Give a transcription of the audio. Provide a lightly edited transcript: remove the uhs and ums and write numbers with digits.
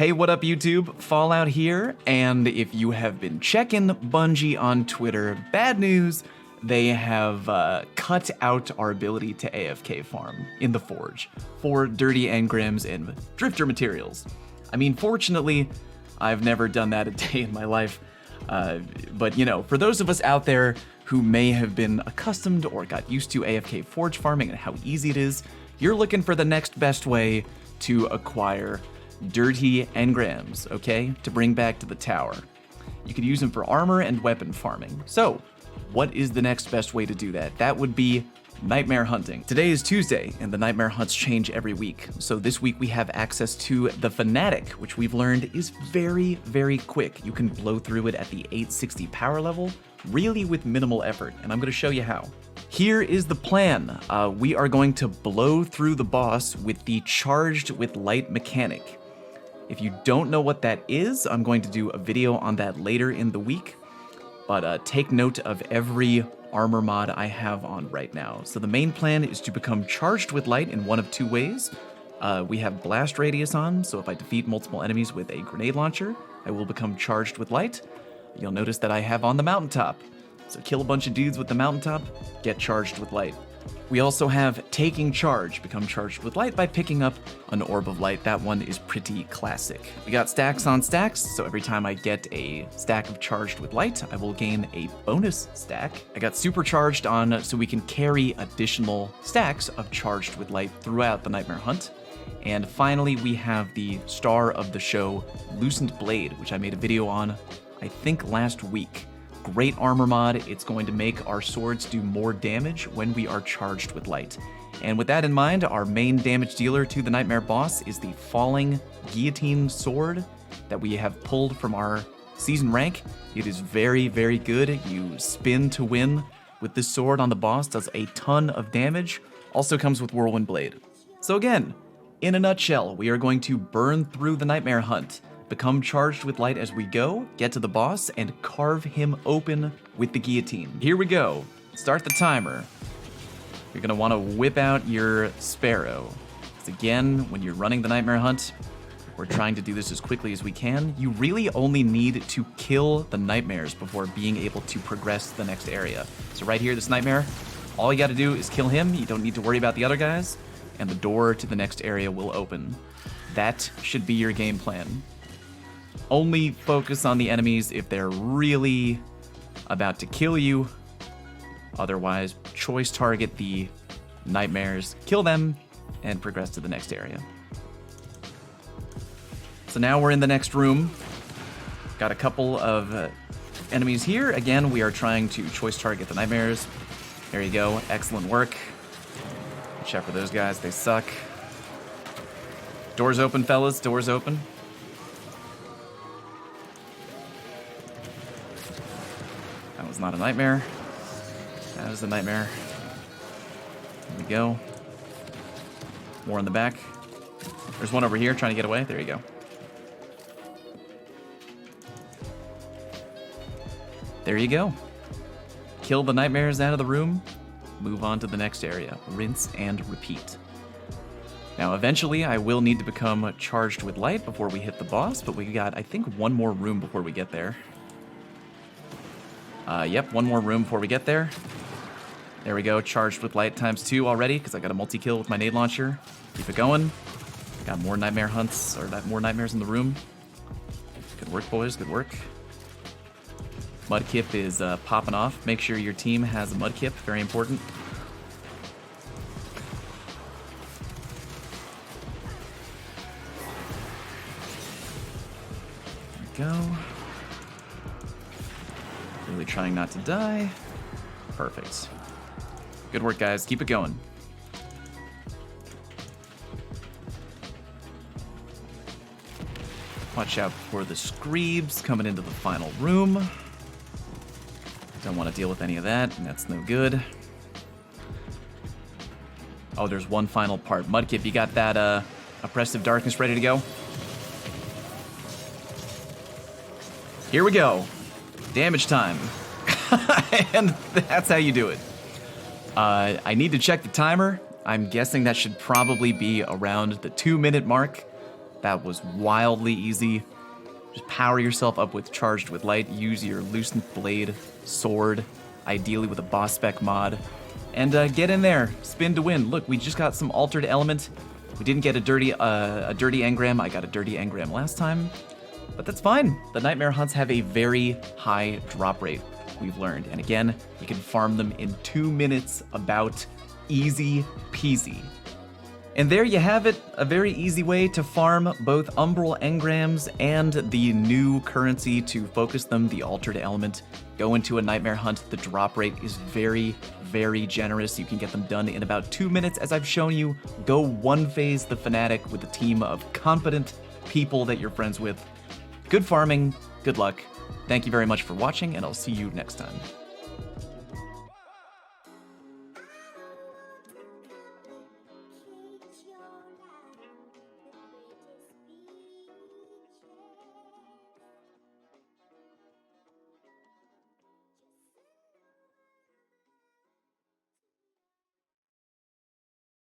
Hey, what up YouTube? Fallout here, and if you have been checking Bungie on Twitter, bad news, they have cut out our ability to AFK farm in the Forge for dirty engrams and drifter materials. I mean, fortunately, I've never done that a day in my life, but you know, for those of us out there who may have been accustomed or got used to AFK-Forge farming and how easy it is, you're looking for the next best way to acquire dirty engrams, okay, to bring back to the tower. You could use them for armor and weapon farming. So, what is the next best way to do that? That would be nightmare hunting. Today is Tuesday, and the nightmare hunts change every week. So this week we have access to the Fanatic, which we've learned is very, very quick. You can blow through it at the 860 power level, really with minimal effort, and I'm gonna show you how. Here is the plan. We are going to blow through the boss with the charged with light mechanic. If you don't know what that is, I'm going to do a video on that later in the week, but take note of every armor mod I have on right now. So the main plan is to become charged with light in one of two ways. We have blast radius on, so if I defeat multiple enemies with a grenade launcher, I will become charged with light. You'll notice that I have on the mountaintop. So kill a bunch of dudes with the mountaintop, get charged with light. We also have taking charge, become charged with light by picking up an orb of light. That one is pretty classic. We got stacks on stacks, so every time I get a stack of charged with light, I will gain a bonus stack. I got supercharged on so we can carry additional stacks of charged with light throughout the nightmare hunt. And finally, we have the star of the show, Loosened Blade, which I made a video on, I think last week. Great armor mod. It's going to make our swords do more damage when we are charged with light. And with that in mind, our main damage dealer to the Nightmare boss is the Falling Guillotine Sword that we have pulled from our season rank. It is very, very good. You spin to win with this sword on the boss, does a ton of damage. Also comes with Whirlwind Blade. So again, in a nutshell, we are going to burn through the Nightmare hunt, become charged with light as we go, get to the boss, and carve him open with the guillotine. Here we go. Start the timer. You're gonna wanna whip out your Sparrow. Because again, when you're running the Nightmare hunt, we're trying to do this as quickly as we can. You really only need to kill the Nightmares before being able to progress to the next area. So right here, this Nightmare, all you gotta do is kill him. You don't need to worry about the other guys, and the door to the next area will open. That should be your game plan. Only focus on the enemies if they're really about to kill you. Otherwise, choice target the Nightmares, kill them, and progress to the next area. So now we're in the next room. Got a couple of enemies here. Again, we are trying to choice target the Nightmares. There you go. Excellent work. Watch out for those guys. They suck. Doors open, fellas. Doors open. That was not a nightmare. That was the Nightmare. There we go. More in the back. There's one over here trying to get away. There you go. There you go. Kill the Nightmares out of the room. Move on to the next area. Rinse and repeat. Now, eventually, I will need to become charged with light before we hit the boss, but we got, I think, one more room before we get there. Yep, one more room before we get there. There we go, charged with light ×2 already, because I got a multi-kill with my nade launcher. Keep it going. Got more nightmare hunts, or more nightmares in the room. Good work, boys, good work. Mudkip is popping off. Make sure your team has a Mudkip, very important. There we go. Really trying not to die. Perfect. Good work, guys. Keep it going. Watch out for the Screebs coming into the final room. Don't want to deal with any of that, and that's no good. Oh, there's one final part. Mudkip, you got that Oppressive Darkness ready to go? Here we go. Damage time. And that's how you do it. I need to check the timer. I'm guessing that should probably be around the 2-minute mark. That was wildly easy. Just power yourself up with Charged with Light, use your Loosened Blade sword, ideally with a boss spec mod, and get in there, spin to win. Look, we just got some Altered Element. We didn't get a dirty engram. I got a dirty engram last time, but that's fine. The Nightmare Hunts have a very high drop rate, we've learned. And again, you can farm them in 2 minutes, about easy peasy. And there you have it, a very easy way to farm both Umbral Engrams and the new currency to focus them, the Altered Element. Go into a Nightmare Hunt, the drop rate is very, very generous. You can get them done in about 2 minutes, as I've shown you. Go one phase the Fanatic with a team of competent people that you're friends with. Good farming, good luck. Thank you very much for watching, and I'll see you next time.